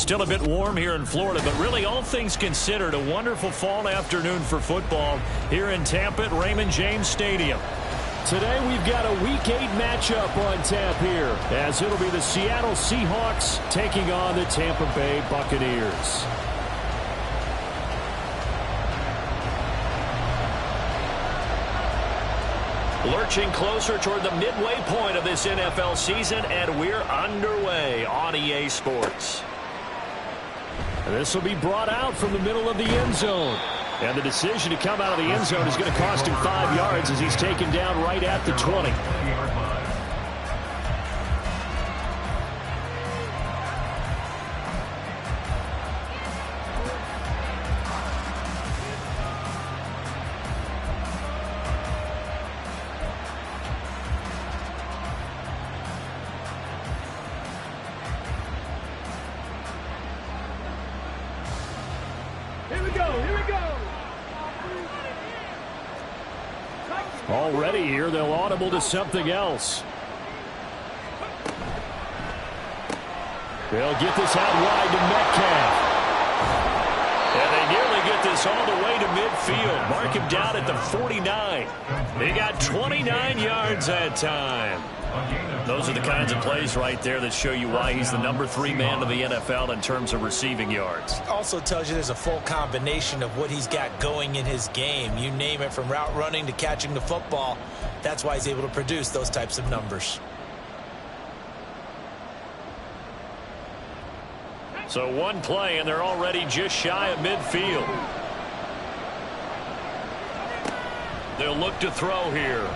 Still a bit warm here in Florida, but really all things considered, a wonderful fall afternoon for football here in Tampa at Raymond James Stadium. Today we've got a Week 8 matchup on tap here, as it'll be the Seattle Seahawks taking on the Tampa Bay Buccaneers. Lurching closer toward the midway point of this NFL season, and we're underway on EA Sports. This will be brought out from the middle of the end zone. And the decision to come out of the end zone is going to cost him 5 yards as he's taken down right at the 20. Already here, they'll audible to something else. They'll get this out wide to Metcalf. And they nearly get this all the way to midfield. Mark him down at the 49. They got 29 yards that time. Those are the kinds of plays right there that show you why he's the number 3 man of the NFL in terms of receiving yards. Also tells you there's a full combination of what he's got going in his game. You name it, from route running to catching the football. That's why he's able to produce those types of numbers. So one play, and they're already just shy of midfield. They'll look to throw here.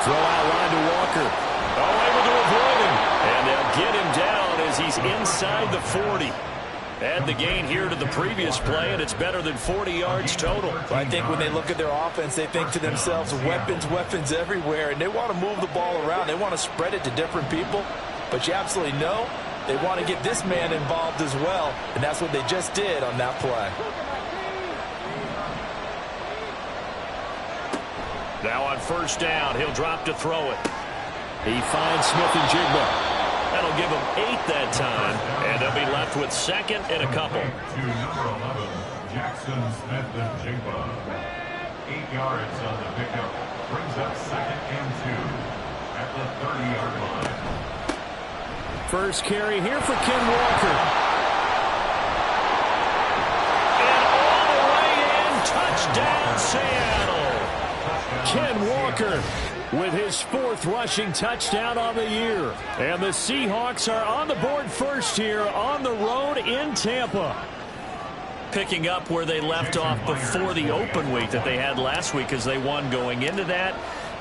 Throw out line to Walker. Oh, able to avoid him. And they'll get him down as he's inside the 40. Add the gain here to the previous play, and it's better than 40 yards total. Well, I think when they look at their offense, they think to themselves, weapons everywhere, and they want to move the ball around. They want to spread it to different people. But you absolutely know they want to get this man involved as well, and that's what they just did on that play. Now on first down, he'll drop to throw it. He finds Smith-Njigba. That'll give him 8 that time, and they'll be left with second and a couple. To number 11, Jackson Smith-Njigba. 8 yards on the pickup. Brings up second and 2 at the 30-yard line. First carry here for Ken Walker. And all the way in, touchdown Seattle. Ken Walker with his 4th rushing touchdown on the year. And the Seahawks are on the board first here on the road in Tampa. Picking up where they left off before the open week that they had last week as they won going into that.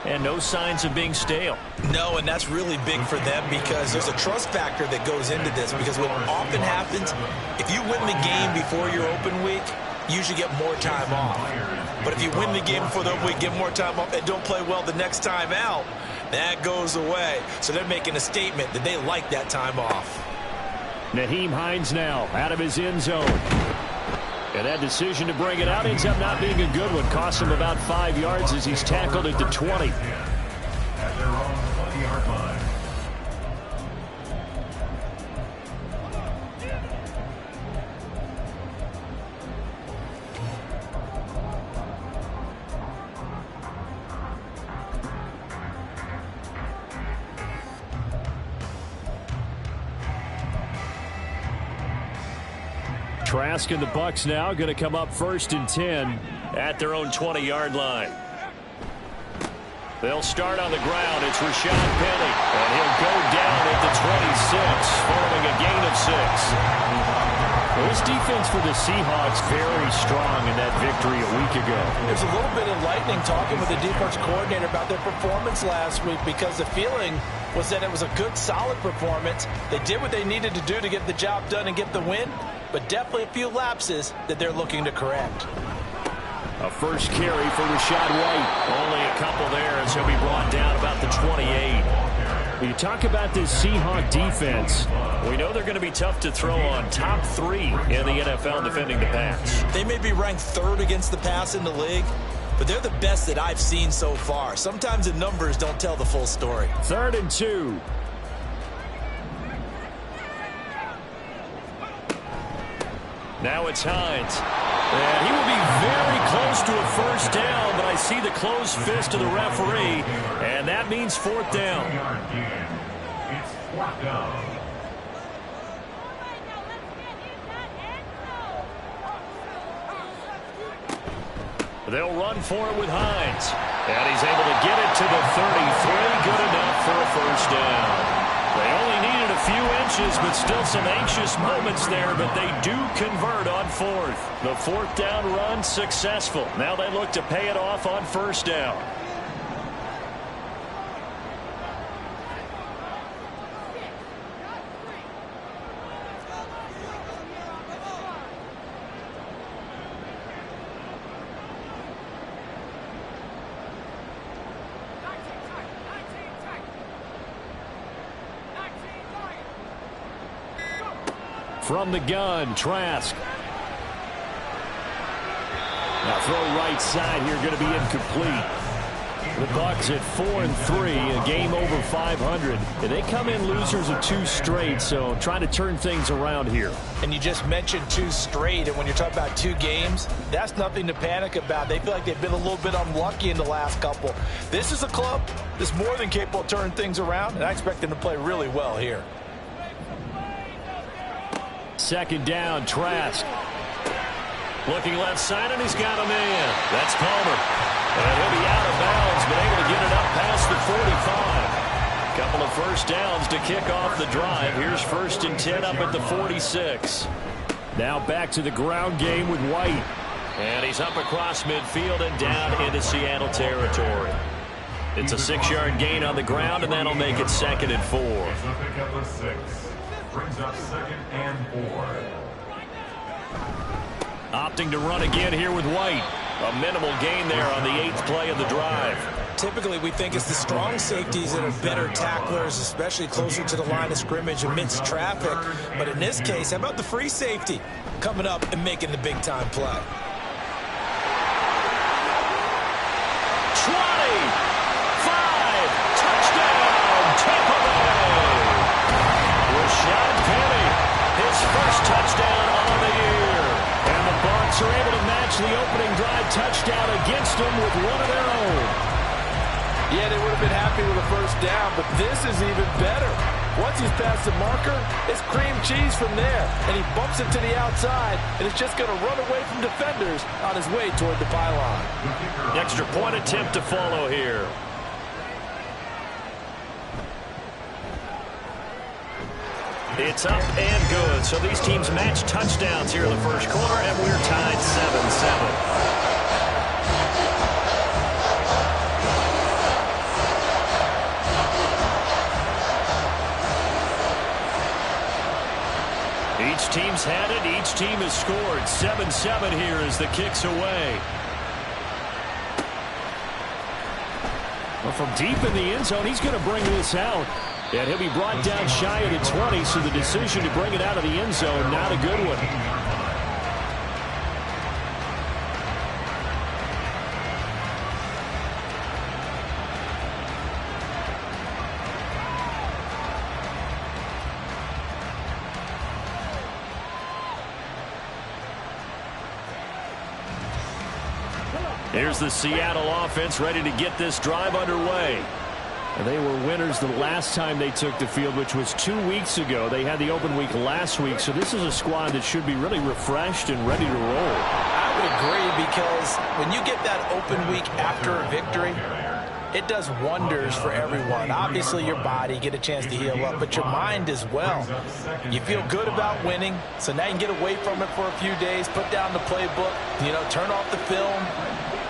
And no signs of being stale. No, and that's really big for them because there's a trust factor that goes into this. Because what often happens, if you win the game before your open week, you usually get more time off. But if you win the game before the open week, get more time off, and don't play well the next time out, that goes away. So they're making a statement that they like that time off. Nyheim Hines now out of his end zone. And that decision to bring it out ends up not being a good one. Cost him about 5 yards as he's tackled at the 20. At their own 20-yard line. Trask and the Bucs now going to come up first and 10 at their own 20-yard line. They'll start on the ground. It's Rashad Penny, and he'll go down at the 26 following a gain of 6. This defense for the Seahawks very strong in that victory a week ago. There's a little bit of lightning talking with the defense coordinator about their performance last week because the feeling was that it was a good, solid performance. They did what they needed to do to get the job done and get the win, but definitely a few lapses that they're looking to correct. A first carry for Rachaad White. Only a couple there as he'll be brought down about the 28. When you talk about this Seahawk defense, we know they're going to be tough to throw on. Top 3 in the NFL defending the pass. They may be ranked 3rd against the pass in the league, but they're the best that I've seen so far. Sometimes the numbers don't tell the full story. 3rd and 2. Now it's Hines. And he will be very close to a first down, but I see the closed fist of the referee, and that means fourth down. It's fourth down. They'll run for it with Hines. And he's able to get it to the 33. Good enough for a first down. They only needed a few inches, but still some anxious moments there, but they do convert on fourth. The fourth down run successful. Now they look to pay it off on first down. From the gun, Trask. Now throw right side here, going to be incomplete. The Bucs at 4-3, a game over 500. And they come in losers of 2 straight, so trying to turn things around here. And you just mentioned 2 straight, and when you're talking about 2 games, that's nothing to panic about. They feel like they've been a little bit unlucky in the last couple. This is a club that's more than capable of turning things around, and I expect them to play really well here. Second down, Trask. Looking left side, and he's got a man. That's Palmer. And he'll be out of bounds, but able to get it up past the 45. Couple of first downs to kick off the drive. Here's 1st and 10 up at the 46. Now back to the ground game with White. And he's up across midfield and down into Seattle territory. It's a 6-yard gain on the ground, and that'll make it 2nd and 4. It's a pickup of 6. Brings up 2nd and 4. Opting to run again here with White. A minimal gain there on the 8th play of the drive. Typically, we think it's the strong safeties that are better tacklers, especially closer to the line of scrimmage amidst traffic. But in this case, how about the free safety coming up and making the big-time play? 25, touchdown, Tampa Bay. Rashad Penny, his first touchdown on the year. And the Bucs are able to match the opening drive touchdown against them with one of their own. Yeah, they would have been happy with a first down, but this is even better. Once he's past the marker, it's cream cheese from there. And he bumps it to the outside, and it's just going to run away from defenders on his way toward the pylon. Extra point attempt to follow here. It's up and good. So these teams match touchdowns here in the first quarter, and we're tied 7-7. Each team's had it. Each team has scored. 7-7 here as the kick's away. Well, from deep in the end zone, he's going to bring this out. And he'll be brought down shy of the 20, so the decision to bring it out of the end zone, not a good one. Here's the Seattle offense ready to get this drive underway. They were winners the last time they took the field, which was 2 weeks ago. They had the open week last week, so this is a squad that should be really refreshed and ready to roll. I would agree, because when you get that open week after a victory, it does wonders for everyone. Obviously, your body, get a chance to heal up, but your mind as well. You feel good about winning, so now you can get away from it for a few days, put down the playbook, turn off the film.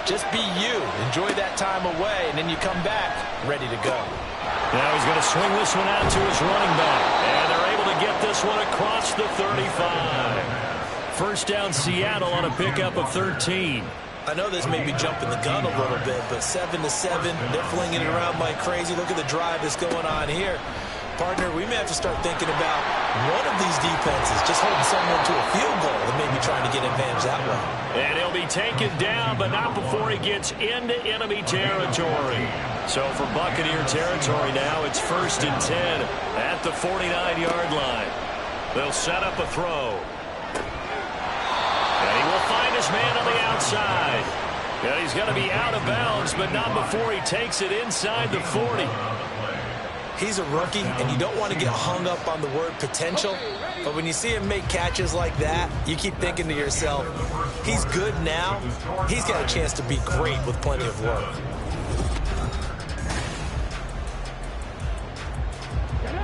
Just be you. Enjoy that time away, and then you come back ready to go. Now he's going to swing this one out to his running back. And they're able to get this one across the 35. First down, Seattle on a pickup of 13. I know this may be jumping the gun a little bit, but 7-7, they're flinging it around like crazy. Look at the drive that's going on here. Partner, we may have to start thinking about one of these defenses just holding someone to a field goal and maybe trying to get advantage that way. And he'll be taken down, but not before he gets into enemy territory. So for Buccaneer territory now, it's 1st and 10 at the 49-yard line. They'll set up a throw. outside. And he's going to be out of bounds, but not before he takes it inside the 40. He's a rookie, and you don't want to get hung up on the word potential. But when you see him make catches like that, you keep thinking to yourself, he's good now. He's got a chance to be great with plenty of work.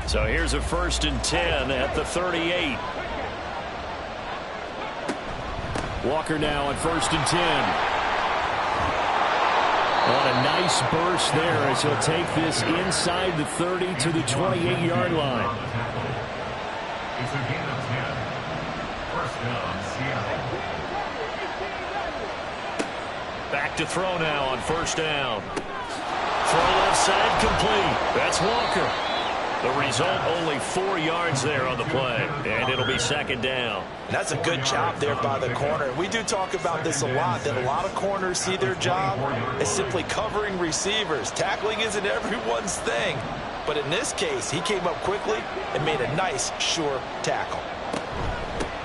So here's a 1st and 10 at the 38. Walker now on 1st and 10. On a nice burst there as he'll take this inside the 30 to the 28-yard line. It's a gain of 10. First down, Seattle. Back to throw now on 1st down. Throw left side complete. That's Walker. The result, only 4 yards there on the play, and it'll be 2nd down. That's a good job there by the corner. We do talk about this a lot, that a lot of corners see their job as simply covering receivers. Tackling isn't everyone's thing. But in this case, he came up quickly and made a nice, sure tackle.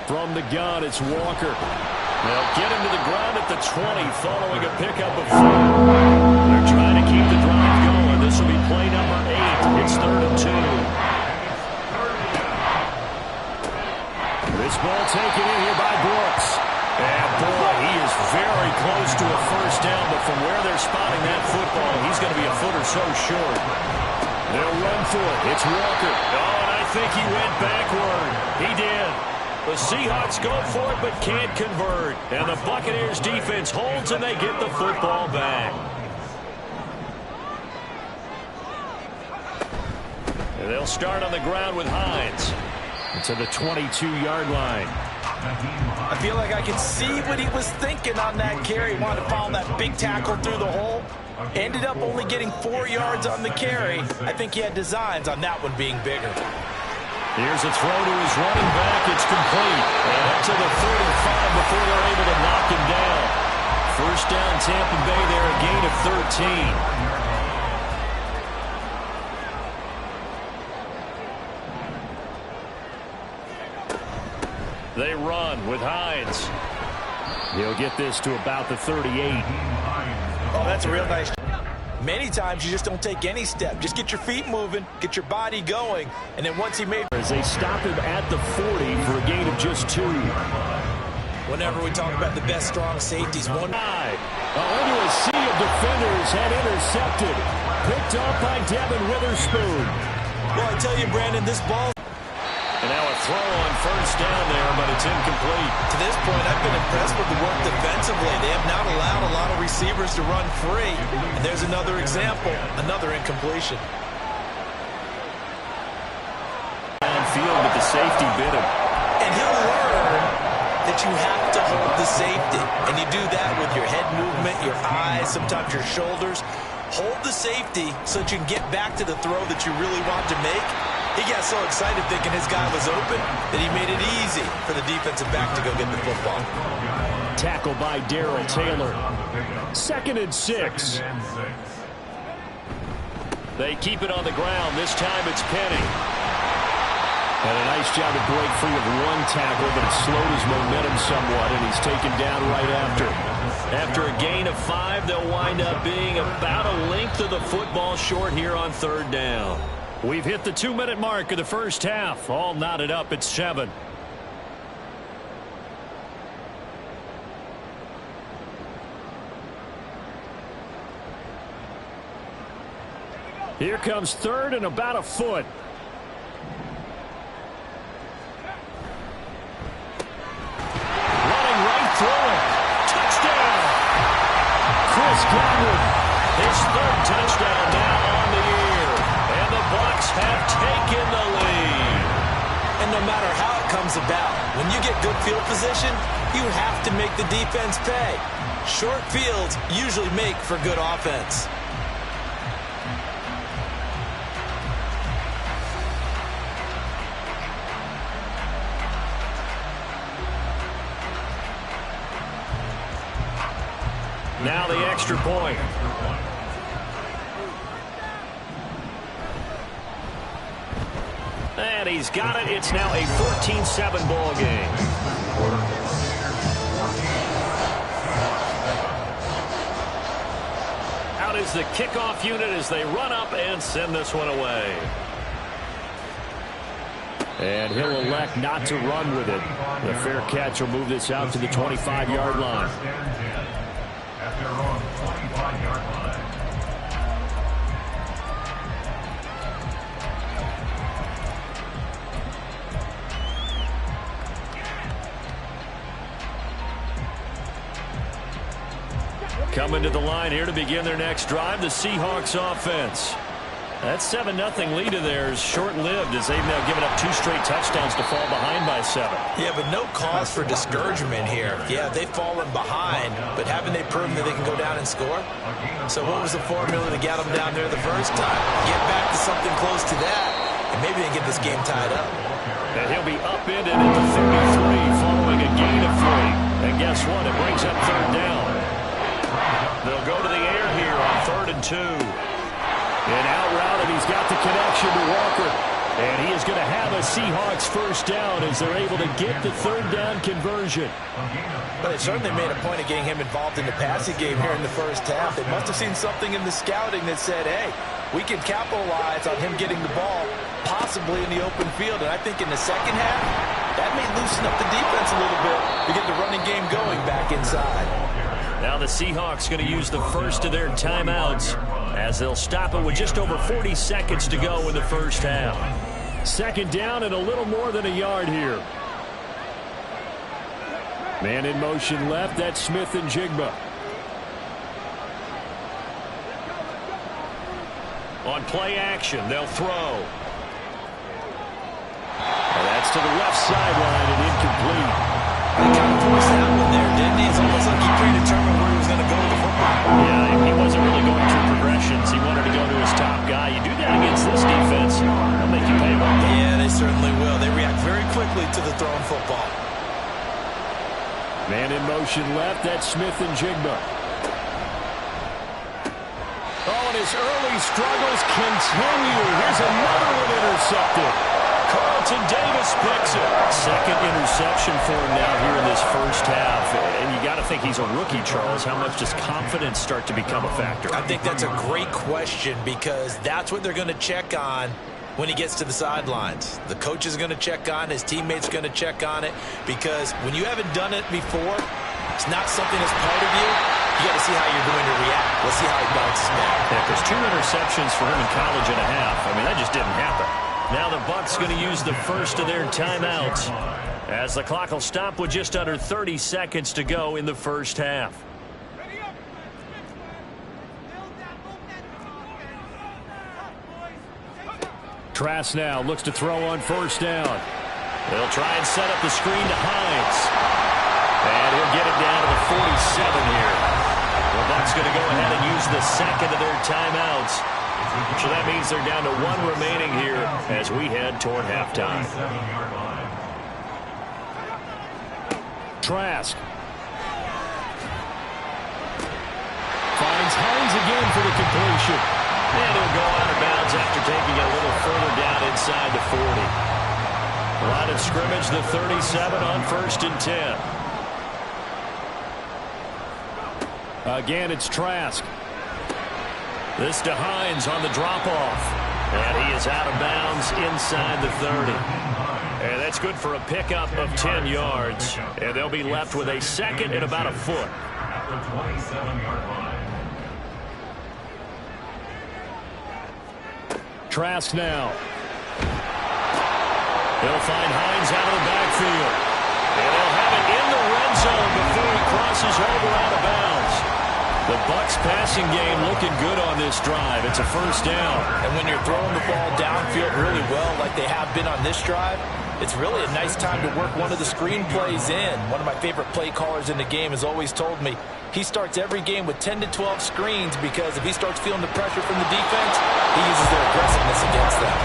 From the gun, it's Walker. They'll get him to the ground at the 20 following a pickup of 4. They're trying to keep the drive going. This will be play number 8. It's 3rd and 2. This ball taken in here by Brooks. And boy, he is very close to a 1st down, but from where they're spotting that football, he's going to be a foot or so short. They'll run for it. It's Walker. Oh, and I think he went backward. He did. The Seahawks go for it but can't convert. And the Buccaneers defense holds and they get the football back. And they'll start on the ground with Hines. To the 22-yard line. I feel like I can see what he was thinking on that carry. He wanted to follow that big tackle through the hole. Ended up only getting 4 yards on the carry. I think he had designs on that one being bigger. Here's a throw to his running back. It's complete. And up to the 35 before they're able to knock him down. 1st down Tampa Bay there, a gain of 13. They run with Hines. He'll get this to about the 38. Oh, that's a real nice. Many times you just don't take any step. Just get your feet moving, get your body going, and then once he made... As they stop him at the 40 for a gain of just 2. Whenever we talk about the best strong safeties, one... Under a sea of defenders had intercepted. Picked up by Devin Witherspoon. Well, I tell you, Brandon, this ball... And now a throw on 1st down there, but it's incomplete. To this point, I've been impressed with the work defensively. They have not allowed a lot of receivers to run free. And there's another example, another incompletion. Downfield, but the safety bit him. And he'll learn that you have to hold the safety. And you do that with your head movement, your eyes, sometimes your shoulders. Hold the safety so that you can get back to the throw that you really want to make. He got so excited thinking his guy was open that he made it easy for the defensive back to go get the football. Tackle by Darrell Taylor. 2nd and 6. They keep it on the ground. This time it's Penny. And a nice job to break free of one tackle, but it slowed his momentum somewhat, and he's taken down right after. After a gain of 5, they'll wind up being about a length of the football short here on 3rd down. We've hit the 2-minute mark of the 1st half. All knotted up at 7. Here comes 3rd and about a foot. Running right through it. Touchdown. Chris Godwin. His 3rd touchdown now on the year. And the Bucs have taken the lead. And no matter how it comes about, when you get good field position, you have to make the defense pay. Short fields usually make for good offense. Now the extra point. And he's got it. It's now a 14-7 ball game. is the kickoff unit as they run up and send this one away. And he'll elect not to run with it. The fair catch will move this out to the 25-yard line. At their own 25-yard line. Coming to the line here to begin their next drive, the Seahawks offense. That 7-0 lead of theirs short-lived as they've now given up 2 straight touchdowns to fall behind by 7. Yeah, but no cause for discouragement here. Yeah, they've fallen behind, but haven't they proven that they can go down and score? So what was the formula to get them down there the first time? Get back to something close to that, and maybe they get this game tied up. And he'll be upended at the 33 following a gain of 3. And guess what? It brings up 3rd down. They'll go to the air here on 3rd and 2. And out route, and he's got the connection to Walker. And he is going to have a Seahawks first down as they're able to get the 3rd down conversion. But they certainly made a point of getting him involved in the passing game here in the first half. They must have seen something in the scouting that said, hey, we can capitalize on him getting the ball, possibly in the open field. And I think in the second half, that may loosen up the defense a little bit to get the running game going back inside. Now the Seahawks going to use the first of their timeouts as they'll stop it with just over 40 seconds to go in the first half. 2nd down and a little more than a yard here. Man in motion left. That's Smith and Jigba. On play action, they'll throw. And that's to the left sideline and incomplete. He kind of forced that one there, didn't he? It's almost like he predetermined where he was going to go with the football. Yeah, he wasn't really going through progressions. He wanted to go to his top guy. You do that against this defense, they'll make you pay one. Yeah, they certainly will. They react very quickly to the thrown football. Man in motion left. That's Smith and Jigba. Oh, and his early struggles continue. Here's another one intercepted. Carlton Davis picks it. 2nd interception for him now here in this first half. And you got to think he's a rookie, Charles. How much does confidence start to become a factor? I think that's a great question because that's what they're going to check on when he gets to the sidelines. The coach is going to check on, his teammates are going to check on it because when you haven't done it before, it's not something that's part of you. You got to see how you're going to react. We'll see how he bounces back. Yeah, because 2 interceptions for him in college and a half. I mean, that just didn't happen. Now the Bucs going to use the first of their timeouts as the clock will stop with just under 30 seconds to go in the first half. Trask now looks to throw on 1st down. They'll try and set up the screen to Hines. And he'll get it down to the 47 here. The Bucs going to go ahead and use the 2nd of their timeouts. So that means they're down to 1 remaining here as we head toward halftime. Trask finds Hines again for the completion. And he'll go out of bounds after taking it a little further down inside the 40. Line of scrimmage, the 37 on 1st and 10. Again, it's Trask. This to Hines on the drop-off. And he is out of bounds inside the 30. And that's good for a pickup of 10 yards. And they'll be left with a 2nd and about a foot. At the 27-yard line. Trask now. They'll find Hines out of the backfield. And they'll have it in the red zone before he crosses over out of bounds. The Bucs passing game looking good on this drive. It's a first down. And when you're throwing the ball downfield really well like they have been on this drive, it's really a nice time to work one of the screen plays in. One of my favorite play callers in the game has always told me he starts every game with 10 to 12 screens because if he starts feeling the pressure from the defense, he uses their aggressiveness against them.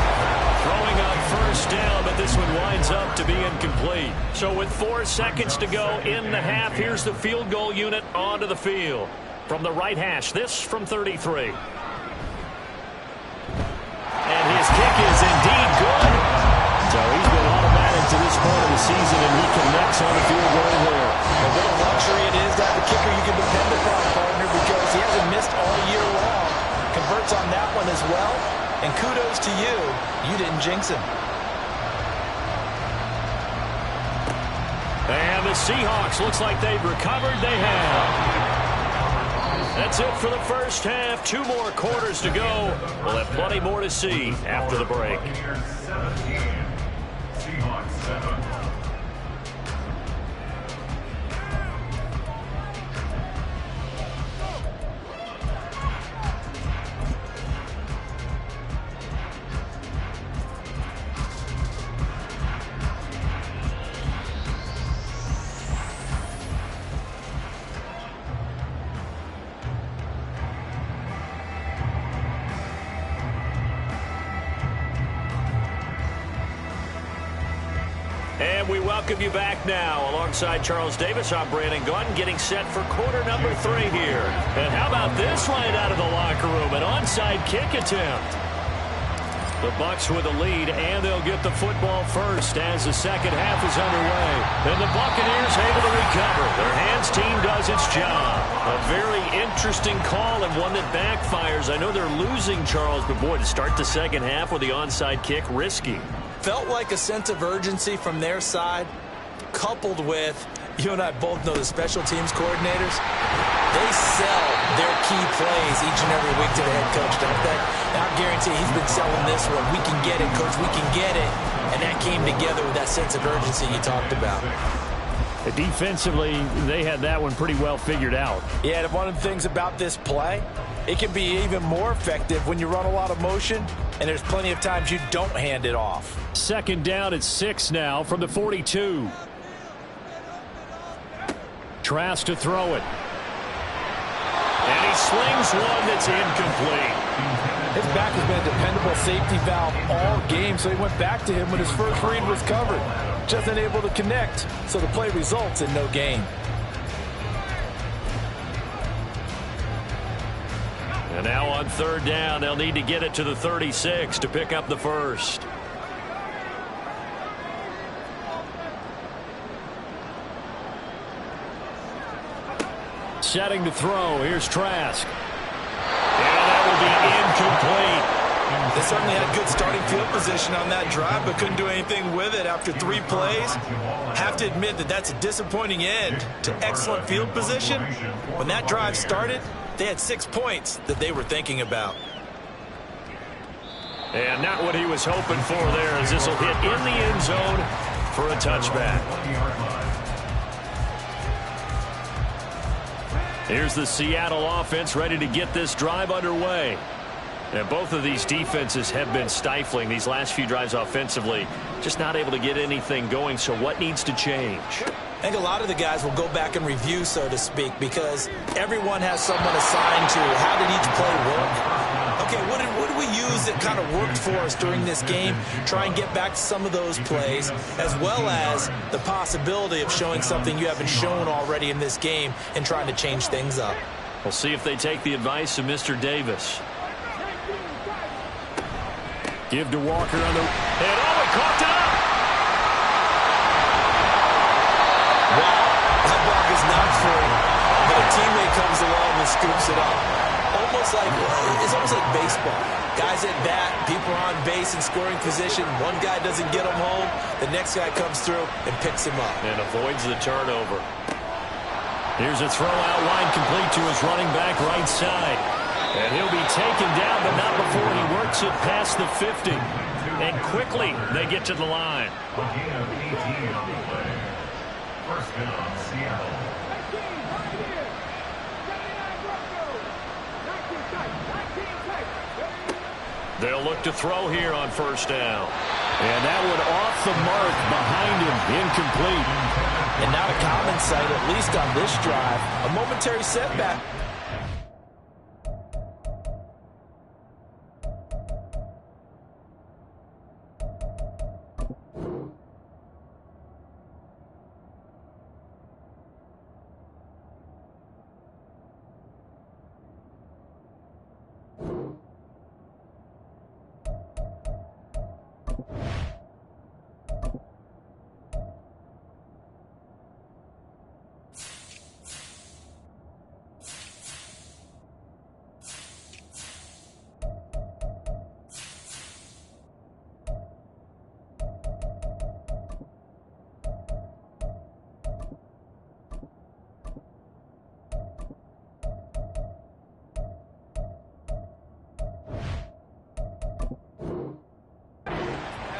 Throwing on first down, but this one winds up to be incomplete. So with 4 seconds to go in the half, here's the field goal unit onto the field. From the right hash, this from 33. And his kick is indeed good. So he's been automatic to this point of the season, and he connects on the field goal there. And what a luxury it is to have a kicker you can depend upon, partner, because he hasn't missed all year long. notes on that one as well. And kudos to you. You didn't jinx him. And the Seahawks, looks like they've recovered. They have. That's it for the first half. 2 more quarters to go. We'll have plenty more to see after the break. Seahawks 7. And we welcome you back now. Alongside Charles Davis, I'm Brandon Gunn, getting set for quarter number 3 here. And how about this right out of the locker room? An onside kick attempt. The Bucs with a lead, and they'll get the football first as the second half is underway. And the Buccaneers able to recover. Their hands team does its job. A very interesting call and one that backfires. I know they're losing, Charles, but boy, to start the second half with the onside kick, risky. Felt like a sense of urgency from their side, coupled with, you and I both know the special teams coordinators, they sell their key plays each and every week to the head coach, don't they? And I guarantee he's been selling this one. We can get it, coach, we can get it. And that came together with that sense of urgency you talked about. Defensively, they had that one pretty well figured out. Yeah, and one of the things about this play, it can be even more effective when you run a lot of motion, and there's plenty of times you don't hand it off. Second down at 6 now from the 42. Trask to throw it. And he slings one that's incomplete. His back has been a dependable safety valve all game, so he went back to him when his first read was covered. Just unable to connect, so the play results in no gain. And now on third down, they'll need to get it to the 36 to pick up the first. Setting to throw. Here's Trask. And that will be incomplete. They certainly had good starting field position on that drive, but couldn't do anything with it after 3 plays. Have to admit that that's a disappointing end to excellent field position. When that drive started, they had 6 points that they were thinking about. And not what he was hoping for there, as this will hit in the end zone for a touchback. Here's the Seattle offense ready to get this drive underway. And both of these defenses have been stifling these last few drives offensively. Just not able to get anything going, so what needs to change? I think a lot of the guys will go back and review, so to speak, because everyone has someone assigned to how did each play work. Okay, what did we use that kind of worked for us during this game? Try and get back to some of those plays, as well as the possibility of showing something you haven't shown already in this game and trying to change things up. We'll see if they take the advice of Mr. Davis. Give to Walker on the... And oh, he coughed it up! Wow, that block is not free, but a teammate comes along and scoops it up. It's almost like baseball. Guys at bat, people are on base in scoring position. One guy doesn't get him home. The next guy comes through and picks him up. And avoids the turnover. Here's a throw out line complete to his running back right side. And he'll be taken down, but not before he works it past the 50. And quickly, they get to the line. First down, Seattle. They'll look to throw here on first down. And that one off the mark behind him, incomplete. And not a common sight, at least on this drive. A momentary setback.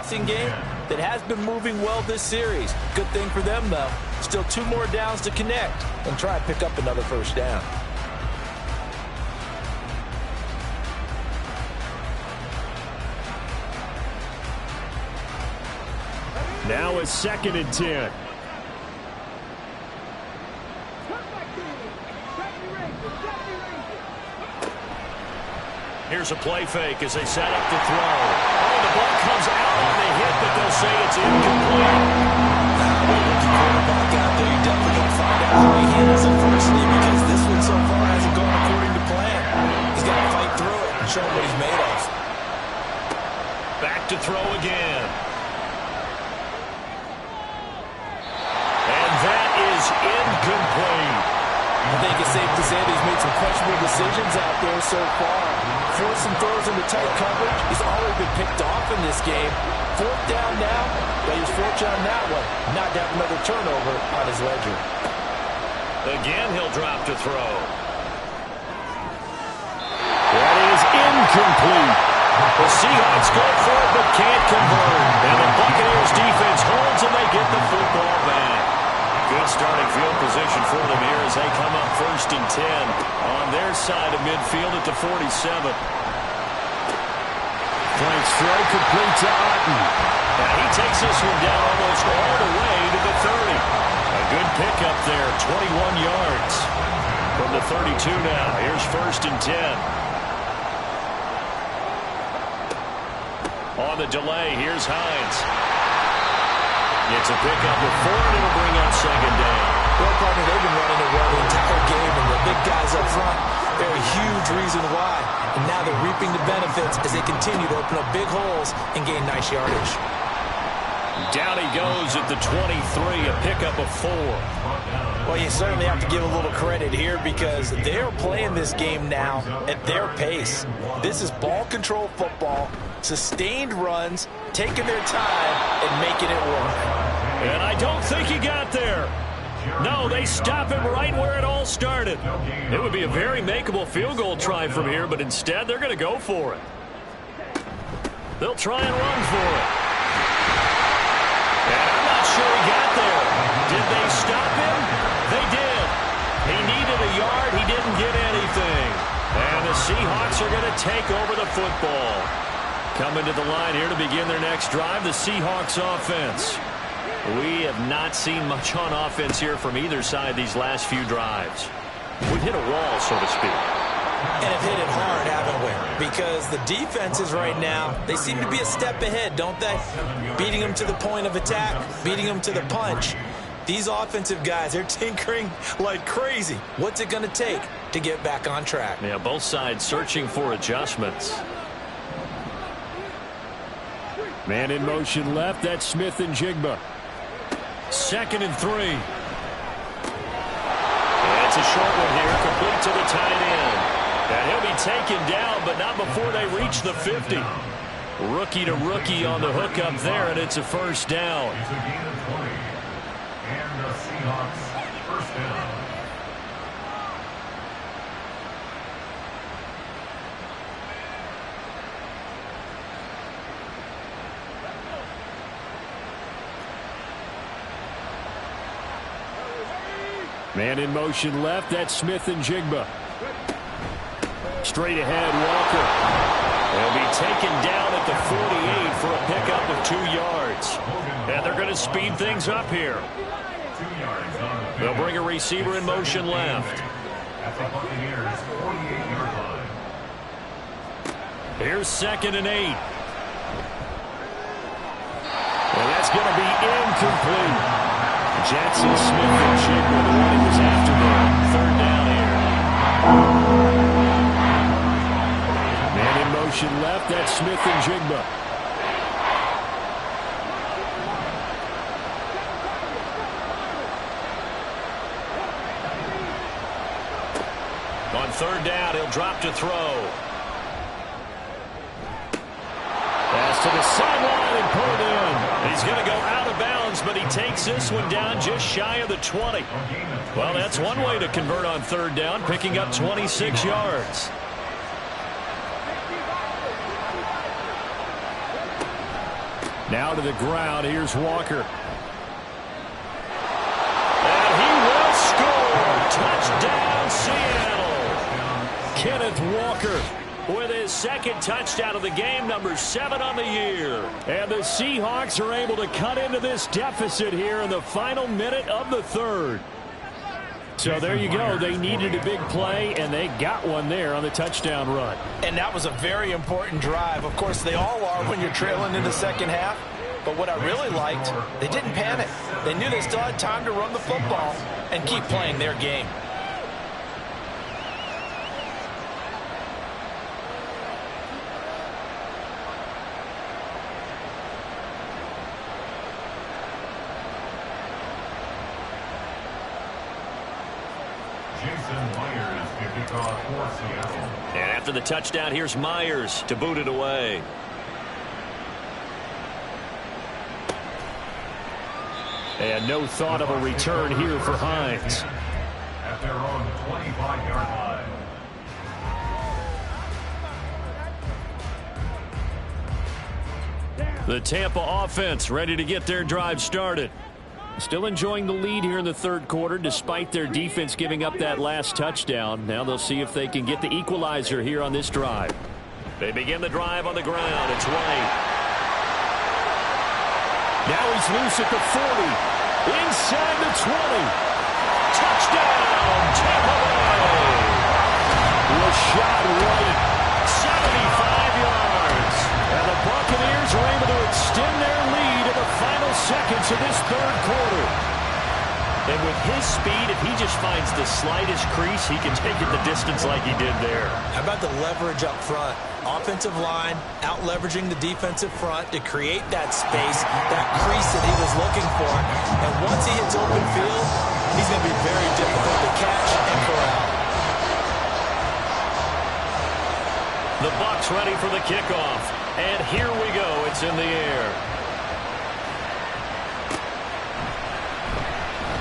passing game that has been moving well this series. Good thing for them, though. Still 2 more downs to connect and try and pick up another first down. Now it's 2nd and 10. Here's a play fake as they set up the throw. Oh, the ball comes out on the hit, but they'll say it's incomplete. Quarterback out there, you're definitely going to find out how he handles adversity because this one so far hasn't gone according to plan. He's got to fight through it and show him what he's made of. Back to throw again. And that is incomplete. I think it's safe to say that he's made some questionable decisions out there so far. Forcing throws into tight coverage. He's already been picked off in this game. 4th down now, but he's fortunate on that one. Not to have another turnover on his ledger. Again, he'll drop to throw. That is incomplete. The Seahawks go for it, but can't convert. And the Buccaneers defense holds, and they get the football back. Good starting field position for them here as they come up 1st and 10 on their side of midfield at the 47. Frank's throw complete to Otten. Now he takes this one down almost all the way to the 30. A good pickup there, 21 yards. From the 32 now, here's 1st and 10. On the delay, here's Hines. Gets a pickup of 4, and it'll bring up 2nd down. Well, partner, they've been running it well the entire game, and the big guys up front, they're a huge reason why. And now they're reaping the benefits as they continue to open up big holes and gain nice yardage. Down he goes at the 23, a pickup of 4. Well, you certainly have to give a little credit here because they're playing this game now at their pace. This is ball control football, sustained runs, taking their time and making it work. And I don't think he got there. No, they stop him right where it all started. It would be a very makeable field goal try from here, but instead they're going to go for it. They'll try and run for it. And I'm not sure he got there. Did they stop him? They did. He needed a yard. He didn't get anything. And the Seahawks are going to take over the football. Coming to the line here to begin their next drive, the Seahawks offense. We have not seen much on offense here from either side these last few drives. We've hit a wall, so to speak. And have hit it hard, haven't we? Because the defenses right now, they seem to be a step ahead, don't they? Beating them to the point of attack, beating them to the punch. These offensive guys, they're tinkering like crazy. What's it going to take to get back on track? Yeah, both sides searching for adjustments. Man in motion left. That's Smith and Jigba. 2nd and 3. That's a short one here, complete to the tight end. And he'll be taken down, but not before they reach the 50. Rookie to rookie on the hook up there, and it's a 1st down. It's a gain of 20. And the Seahawks 1st down. Man in motion left. That's Smith and Jigba. Straight ahead, Walker. They'll be taken down at the 48 for a pickup of 2 yards. And they're going to speed things up here. 2 yards on the They'll bring a receiver in motion left. at the Buccaneers' 48-yard line. Here's 2nd and 8. And that's going to be incomplete. Jackson Smith and Jigba, the one he was after there. 3rd down here. Man in motion left. That's Smith and Jigba. On 3rd down, he'll drop to throw. Pass to the sideline and pulled in. He's going to go out of bounds, but he takes this one down just shy of the 20. Well, that's one way to convert on 3rd down, picking up 26 yards. Now to the ground. Here's Walker. And he will score. Touchdown, Seattle. Kenneth Walker With his second touchdown of the game, number 7 on the year. And the Seahawks are able to cut into this deficit here in the final minute of the third. So there you go. They needed a big play, and they got one there on the touchdown run. And that was a very important drive. Of course, they all are when you're trailing in the second half. But what I really liked, they didn't panic. They knew they still had time to run the football and keep playing their game. And after the touchdown, here's Myers to boot it away. And no thought of a return here for Hines. At their own 25-yard line. The Tampa offense ready to get their drive started. Still enjoying the lead here in the third quarter despite their defense giving up that last touchdown. Now they'll see if they can get the equalizer here on this drive. They begin the drive on the ground. It's White. Now he's loose at the 40. Inside the 20. Touchdown, Tampa Bay. Rashad White. 75 yards. And the Buccaneers are able to extend their lead in the final seconds of this third quarter. And with his speed, if he just finds the slightest crease, he can take it the distance like he did there. How about the leverage up front? Offensive line out-leveraging the defensive front to create that space, that crease that he was looking for. And once he hits open field, he's going to be very difficult to catch and corral. The Bucs ready for the kickoff. And here we go. It's in the air.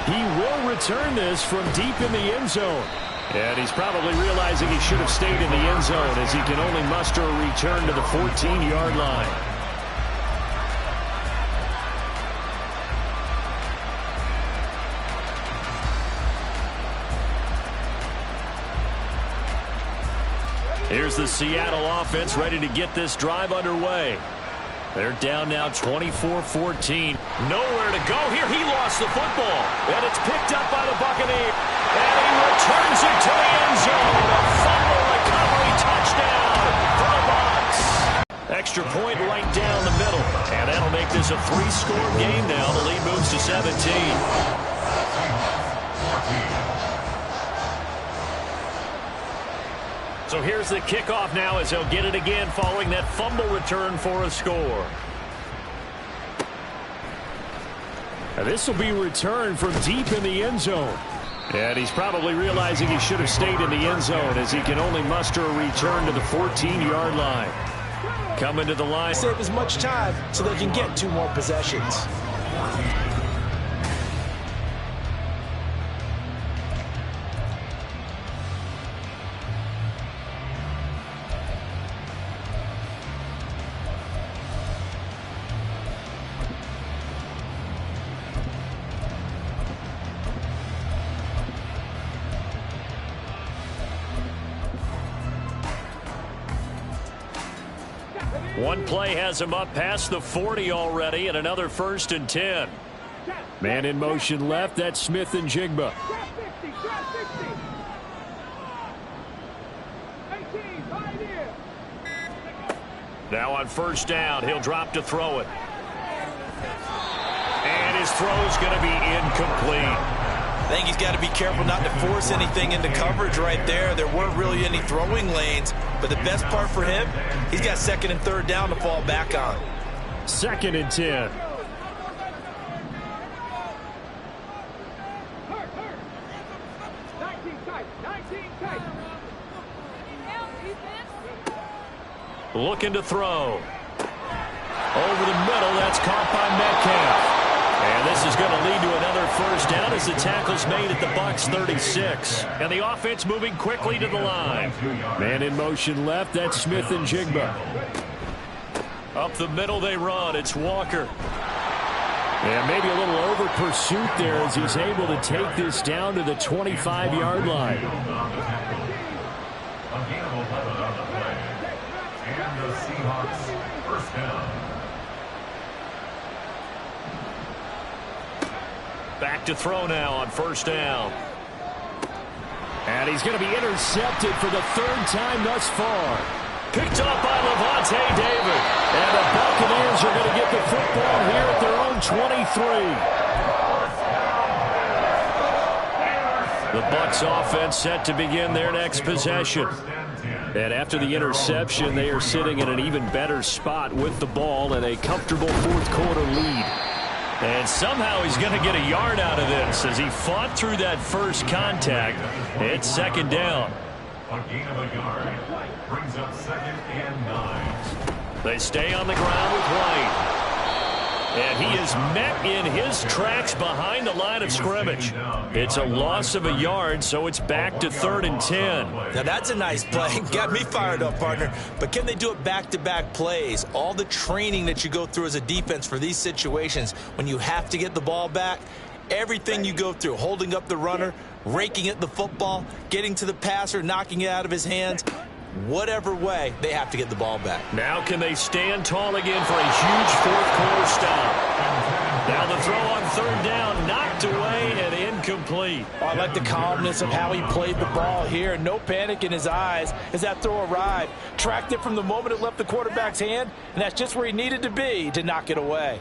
He will return this from deep in the end zone. And he's probably realizing he should have stayed in the end zone as he can only muster a return to the 14-yard line. Here's the Seattle offense ready to get this drive underway. They're down now 24-14. Nowhere to go here. He lost the football. And it's picked up by the Buccaneers. And he returns it to the end zone. A fumble recovery touchdown for the Bucs. Extra point right down the middle. And that'll make this a 3-score game now. The lead moves to 17. So here's the kickoff now as they'll get it again following that fumble return for a score. And this will be returned from deep in the end zone. And he's probably realizing he should have stayed in the end zone as he can only muster a return to the 14-yard line. Coming to the line. Save as much time so they can get 2 more possessions. One play has him up past the 40 already, and another 1st and 10. Man in motion left. That's Smith and Jigba. Now on 1st down, he'll drop to throw it. And his throw's going to be incomplete. I think he's got to be careful not to force anything into coverage right there. There weren't really any throwing lanes, but the best part for him, he's got 2nd and 3rd down to fall back on. 2nd and 10. Looking to throw. Over the middle, that's caught by Metcalf. And this is going to lead to another 1st down as the tackle's made at the Bucs 36. And the offense moving quickly to the line. Man in motion left. That's Smith and Jigba. Up the middle they run. It's Walker. And maybe a little over pursuit there as he's able to take this down to the 25-yard line. A gain of 11 on the play. And the Seahawks first down. Back to throw now on first down. And he's going to be intercepted for the third time thus far. Picked up by Lavonte David. And the Buccaneers are going to get the football here at their own 23. The Bucs offense set to begin their next possession. And after the interception, they are sitting in an even better spot with the ball and a comfortable fourth quarter lead. And somehow he's going to get a yard out of this as he fought through that first contact. It's second down. A gain of a yard. Brings up 2nd and 9. They stay on the ground with White. And he is met in his tracks behind the line of scrimmage. It's a loss of a yard, so it's back to 3rd and 10. Now that's a nice play. Got me fired up, partner. But can they do it back-to-back plays? All the training that you go through as a defense for these situations, when you have to get the ball back, everything you go through, holding up the runner, raking at the football, getting to the passer, knocking it out of his hands, whatever way, they have to get the ball back. Now can they stand tall again for a huge fourth quarter stop? Now the throw on third down, knocked away and incomplete. Oh, I like the calmness of how he played the ball here. No panic in his eyes as that throw arrived. Tracked it from the moment it left the quarterback's hand, and that's just where he needed to be to knock it away.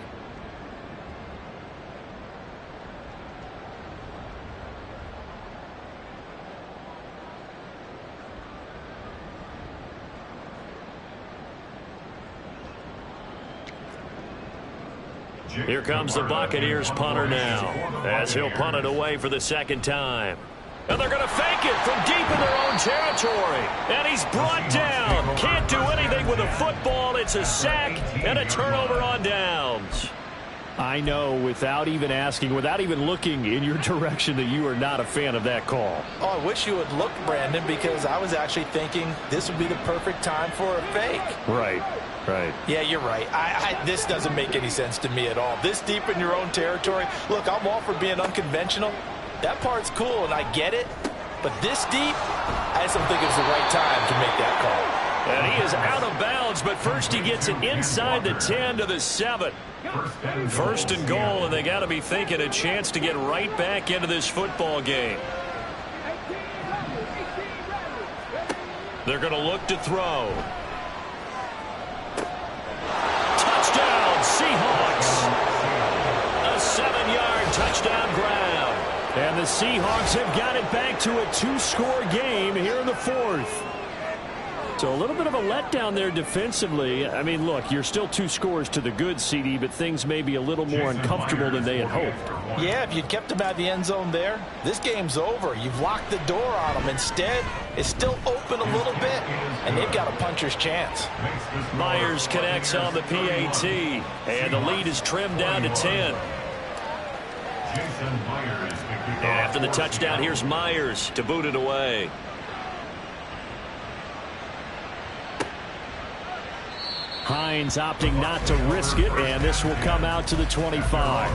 Here comes the Buccaneers punter now as he'll punt it away for the second time. And they're going to fake it from deep in their own territory. And he's brought down. Can't do anything with a football. It's a sack and a turnover on downs. I know without even asking, without even looking in your direction, that you are not a fan of that call. Oh, I wish you would look, Brandon, because I was actually thinking this would be the perfect time for a fake. Right. Right. Yeah, you're right. This doesn't make any sense to me at all. This deep in your own territory. Look, I'm all for being unconventional. That part's cool, and I get it. But this deep, I just don't think it's the right time to make that call. And he is out of bounds, but first he gets it inside the 10 to the 7. First and goal, and they got to be thinking a chance to get right back into this football game. They're going to look to throw. Touchdown, Seahawks. A 7-yard touchdown ground. And the Seahawks have got it back to a 2-score game here in the fourth. So a little bit of a letdown there defensively. I mean, look, you're still 2 scores to the good, CD, but things may be a little more uncomfortable than they had hoped. Yeah, if you'd kept them out of the end zone there, this game's over. You've locked the door on them. Instead, it's still open a little bit, and they've got a puncher's chance. Myers connects on the PAT, and the lead is trimmed down to 10. And after the touchdown, here's Myers to boot it away. Hines opting not to risk it, and this will come out to the 25.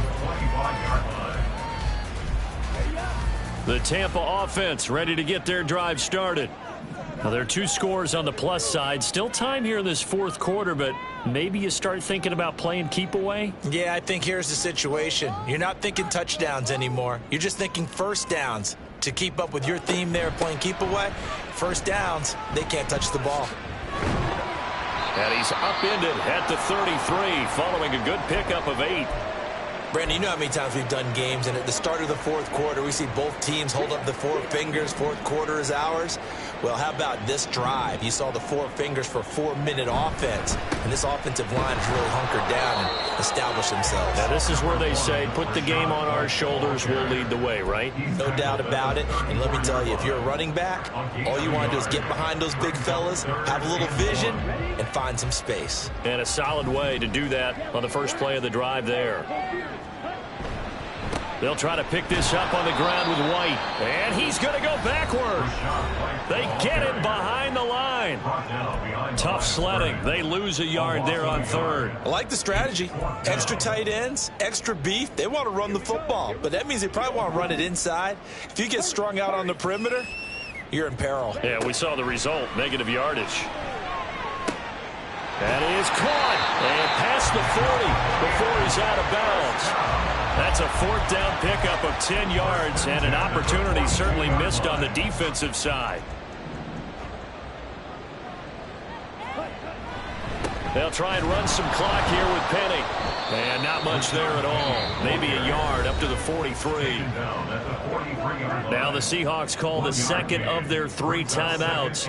The Tampa offense ready to get their drive started. Now, there are 2 scores on the plus side. Still time here in this fourth quarter, but maybe you start thinking about playing keep away? Yeah, I think here's the situation. You're not thinking touchdowns anymore. You're just thinking first downs. To keep up with your theme there playing keep away, first downs, they can't touch the ball. And he's upended at the 33 following a good pickup of 8. Brandon, you know how many times we've done games, and at the start of the fourth quarter, we see both teams hold up the 4 fingers. Fourth quarter is ours. Well, how about this drive? You saw the 4 fingers for 4-minute offense, and this offensive line has really hunkered down and established themselves. Now, this is where they say, put the game on our shoulders, we'll lead the way, right? No doubt about it. And let me tell you, if you're a running back, all you want to do is get behind those big fellas, have a little vision, and find some space. And a solid way to do that on the first play of the drive there. They'll try to pick this up on the ground with White. And he's going to go backward. They get it behind the line. tough sledding. They lose a yard there on third. I like the strategy. Extra tight ends, extra beef. They want to run the football, but that means they probably want to run it inside. If you get strung out on the perimeter, you're in peril. Yeah, we saw the result, negative yardage. And he is caught and past the 40 before he's out of bounds. That's a fourth down pickup of 10 yards and an opportunity certainly missed on the defensive side. They'll try and run some clock here with Penny. And not much there at all. Maybe a yard up to the 43. Now the Seahawks call the second of their 3 timeouts.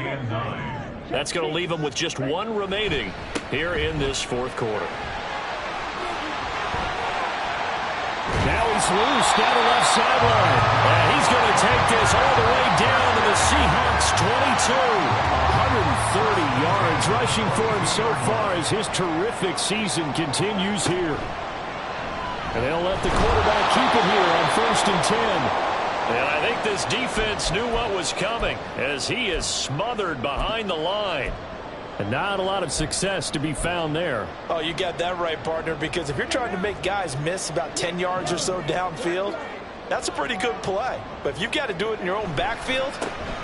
That's going to leave them with just 1 remaining here in this fourth quarter. Now he's loose down the left sideline. And he's going to take this all the way down to the Seahawks 22. 130 yards rushing for him so far as his terrific season continues here. And they'll let the quarterback keep it here on 1st and 10. And I think this defense knew what was coming as he is smothered behind the line. And not a lot of success to be found there. Oh, you got that right, partner, because if you're trying to make guys miss about 10 yards or so downfield, that's a pretty good play. But if you've got to do it in your own backfield,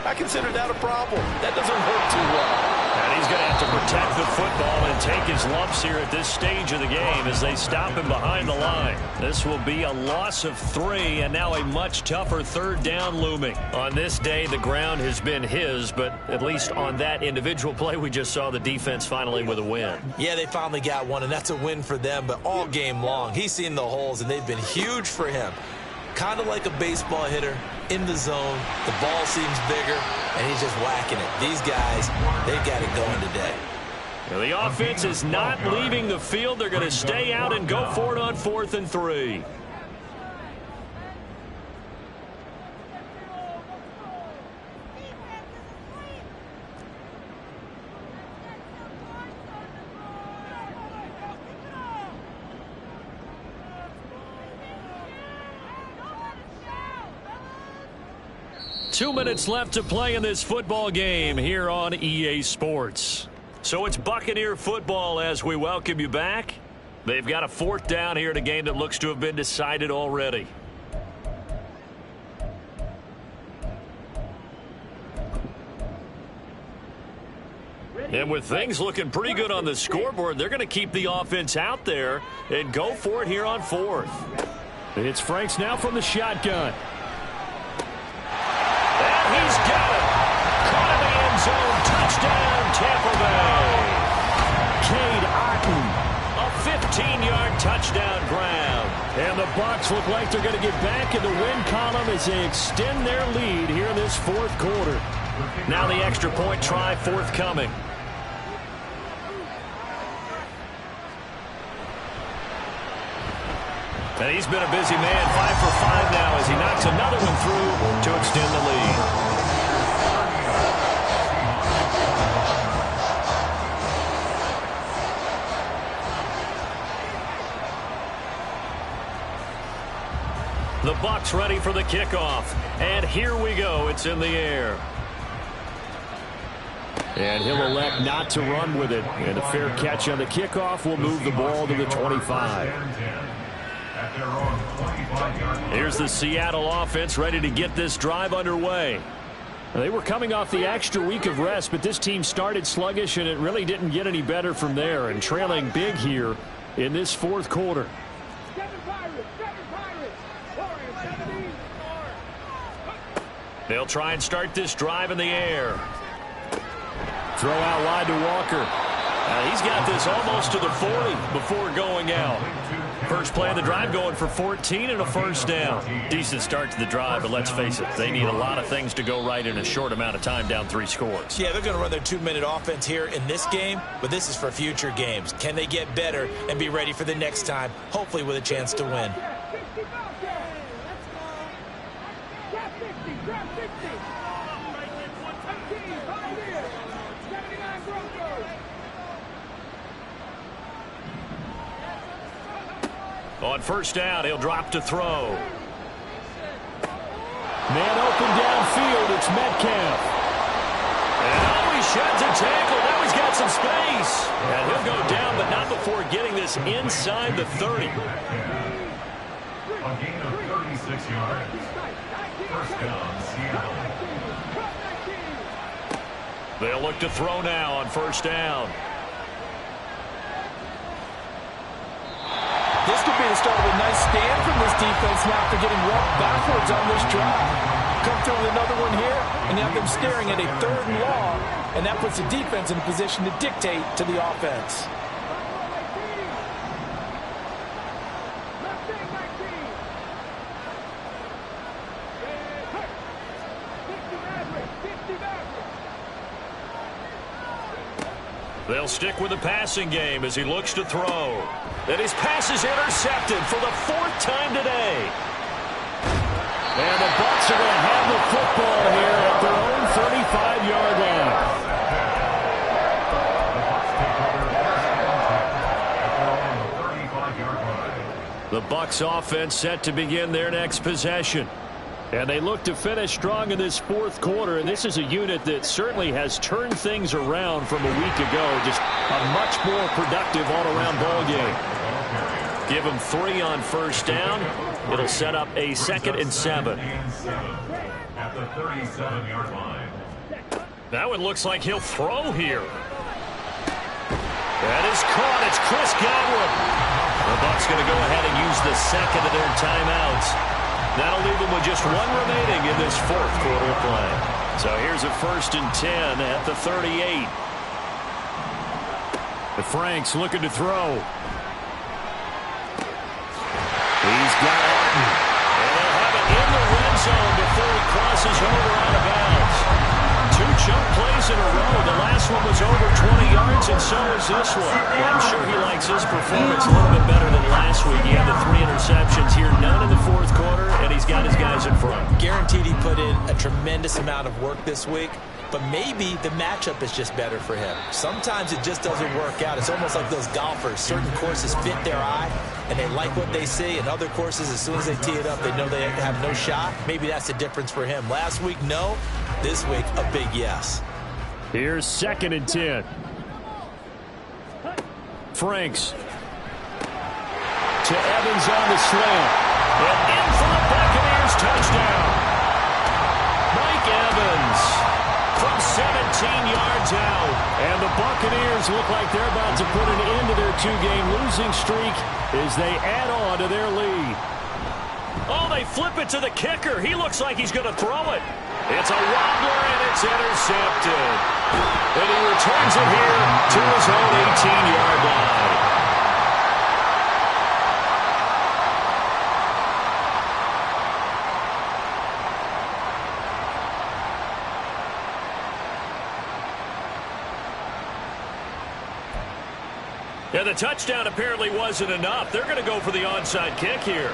I consider that a problem. That doesn't work too well. And he's going to have to protect the football and take his lumps here at this stage of the game as they stop him behind the line. This will be a loss of 3 and now a much tougher third down looming. On this day, the ground has been his, but at least on that individual play, we just saw the defense finally with a win. Yeah, they finally got one, and that's a win for them, but all game long, he's seen the holes, and they've been huge for him. Kind of like a baseball hitter in the zone. The ball seems bigger, and he's just whacking it. These guys, they've got it going today. Now the offense is not leaving the field. They're going to stay out and go for it on 4th and 3. Two minutes left to play in this football game here on EA Sports. So it's Buccaneer football as we welcome you back. They've got a 4th down here in a game that looks to have been decided already. And with things looking pretty good on the scoreboard, they're going to keep the offense out there and go for it here on 4th. It's Franks now from the shotgun. He's got it. Caught in the end zone. Touchdown, Tampa Bay. Cade Otton. A 15-yard touchdown grab. And the Bucs look like they're going to get back in the win column as they extend their lead here in this fourth quarter. Now the extra point try forthcoming. And he's been a busy man, 5 for 5 now as he knocks another one through to extend the lead. The Bucs ready for the kickoff. And here we go. It's in the air. And he'll elect not to run with it. And a fair catch on the kickoff will move the ball to the 25. Here's the Seattle offense ready to get this drive underway. They were coming off the extra week of rest, but this team started sluggish, and it really didn't get any better from there. And trailing big here in this fourth quarter. They'll try and start this drive in the air. Throw out wide to Walker. He's got this almost to the 40 before going out. First play of the drive going for 14 and a first down. Decent start to the drive, but let's face it, they need a lot of things to go right in a short amount of time down 3 scores. Yeah, they're going to run their 2-minute offense here in this game, but this is for future games. Can they get better and be ready for the next time, hopefully with a chance to win? On first down, he'll drop to throw. Man open downfield, it's Metcalf. And he sheds a tackle. Now he's got got some space. And he'll go down, but not before getting this inside the 30. A gain of 36 yards. First down, Seattle. They'll look to throw now on first down. This could be the start of a nice stand from this defense now after getting walked backwards on this drive. Come through with another one here, and have them staring at a 3rd and long, and that puts the defense in a position to dictate to the offense. They'll stick with the passing game as he looks to throw. And his pass is intercepted for the 4th time today. And the Bucs are going to have the football here at their own 35-yard line. The Bucs offense set to begin their next possession. And they look to finish strong in this 4th quarter. And this is a unit that certainly has turned things around from a week ago. Just a much more productive all-around ball game. Give them 3 on first down. It'll set up a 2nd and 7. At the 37-yard line. That one looks like he'll throw here. That is caught. It's Chris Godwin. The Bucs going to go ahead and use the 2nd of their timeouts. That'll leave them with just 1 remaining in this 4th quarter of play. So here's a 1st and 10 at the 38. The Franks looking to throw. He's got Orton. And they'll have it in the red zone before he crosses over out of bounds. 2 chunk plays in a row. The last one was over 20 yards, and so is this one. I'm sure he likes his performance a little bit better than last week. He had the 3 interceptions here, none in the 4th quarter, and he's got his guys in front. Guaranteed he put in a tremendous amount of work this week, but maybe the matchup is just better for him. Sometimes it just doesn't work out. It's almost like those golfers. Certain courses fit their eye, and they like what they see, and other courses, as soon as they tee it up, they know they have no shot. Maybe that's the difference for him. Last week, no. This week, a big yes. Here's 2nd and 10. Franks. To Evans on the slant. And in for the Buccaneers touchdown. Mike Evans from 17 yards out. And the Buccaneers look like they're about to put an end to their 2-game losing streak as they add on to their lead. Oh, they flip it to the kicker. He looks like he's going to throw it. It's a wobbler, and it's intercepted. And he returns it here to his own 18-yard line. Yeah, the touchdown apparently wasn't enough. They're going to go for the onside kick here.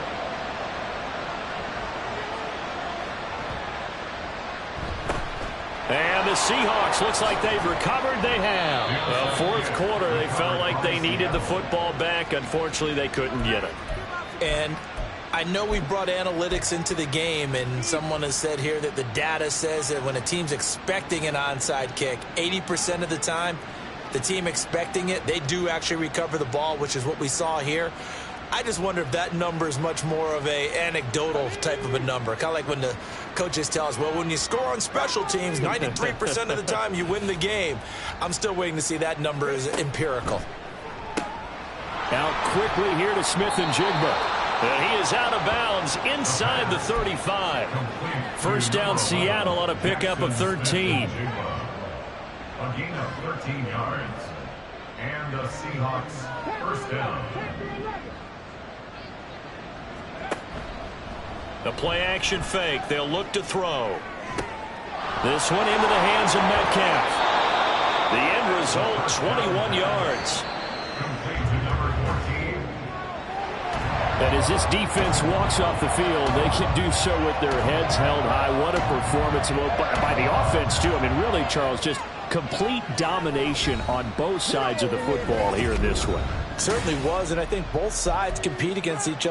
And the Seahawks, looks like they've recovered. They have. Well, 4th quarter, they felt like they needed the football back. Unfortunately, they couldn't get it. And I know we brought analytics into the game, and someone has said here that the data says that when a team's expecting an onside kick, 80% of the time, the team expecting it, they do actually recover the ball, which is what we saw here. I just wonder if that number is much more of a anecdotal type of a number. Kind of like when the coaches tell us, well, when you score on special teams, 93% of the time you win the game. I'm still waiting to see that number is empirical. Out quickly here to Smith and Jigba. And he is out of bounds inside the 35. First down Seattle on a pickup of 13. A gain of 13 yards. And the Seahawks first down. The play-action fake. They'll look to throw. This one into the hands of Metcalf. The end result, 21 yards. Complete to number 14. And as this defense walks off the field, they can do so with their heads held high. What a performance by the offense, too. I mean, really, Charles, just complete domination on both sides of the football here in this one. Certainly was, and I think both sides compete against each other.